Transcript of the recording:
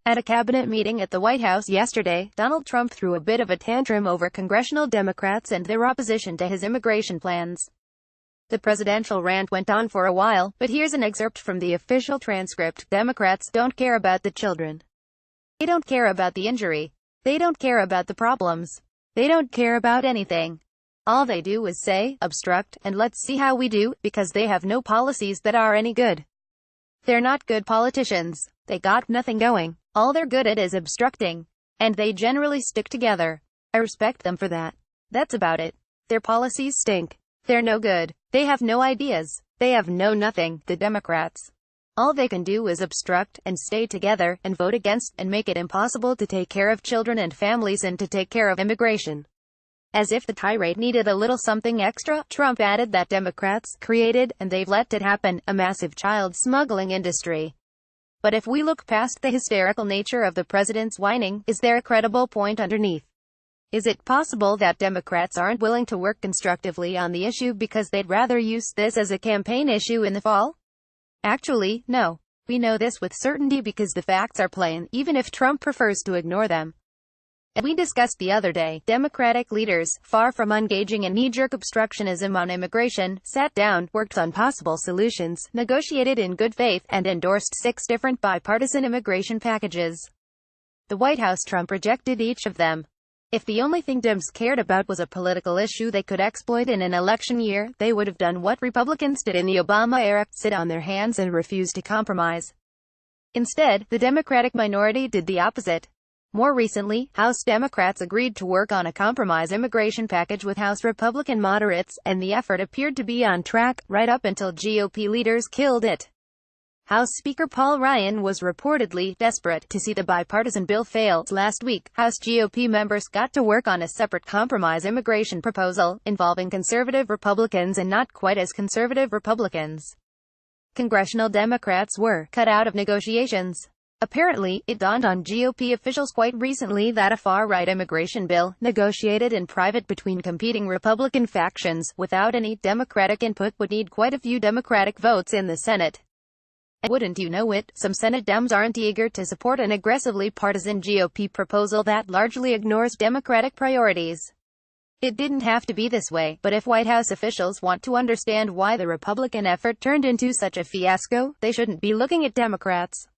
At a cabinet meeting at the White House yesterday, Donald Trump threw a bit of a tantrum over congressional Democrats and their opposition to his immigration plans. The presidential rant went on for a while, but here's an excerpt from the official transcript. Democrats don't care about the children. They don't care about the injury. They don't care about the problems. They don't care about anything. All they do is say, obstruct, and let's see how we do, because they have no policies that are any good. They're not good politicians. They got nothing going. All they're good at is obstructing. And they generally stick together. I respect them for that. That's about it. Their policies stink. They're no good. They have no ideas. They have no nothing, the Democrats. All they can do is obstruct, and stay together, and vote against, and make it impossible to take care of children and families and to take care of immigration. As if the tirade needed a little something extra, Trump added that Democrats created, and they've let it happen, a massive child smuggling industry. But if we look past the hysterical nature of the president's whining, is there a credible point underneath? Is it possible that Democrats aren't willing to work constructively on the issue because they'd rather use this as a campaign issue in the fall? Actually, no. We know this with certainty because the facts are plain, even if Trump prefers to ignore them. As we discussed the other day, Democratic leaders, far from engaging in knee-jerk obstructionism on immigration, sat down, worked on possible solutions, negotiated in good faith, and endorsed 6 different bipartisan immigration packages. The White House Trump rejected each of them. If the only thing Dems cared about was a political issue they could exploit in an election year, they would have done what Republicans did in the Obama era, sit on their hands and refuse to compromise. Instead, the Democratic minority did the opposite. More recently, House Democrats agreed to work on a compromise immigration package with House Republican moderates, and the effort appeared to be on track, right up until GOP leaders killed it. House Speaker Paul Ryan was reportedly desperate to see the bipartisan bill fail. Last week, House GOP members got to work on a separate compromise immigration proposal, involving conservative Republicans and not quite as conservative Republicans. Congressional Democrats were cut out of negotiations. Apparently, it dawned on GOP officials quite recently that a far-right immigration bill, negotiated in private between competing Republican factions, without any Democratic input, would need quite a few Democratic votes in the Senate. And wouldn't you know it, some Senate Dems aren't eager to support an aggressively partisan GOP proposal that largely ignores Democratic priorities. It didn't have to be this way, but if White House officials want to understand why the Republican effort turned into such a fiasco, they shouldn't be looking at Democrats.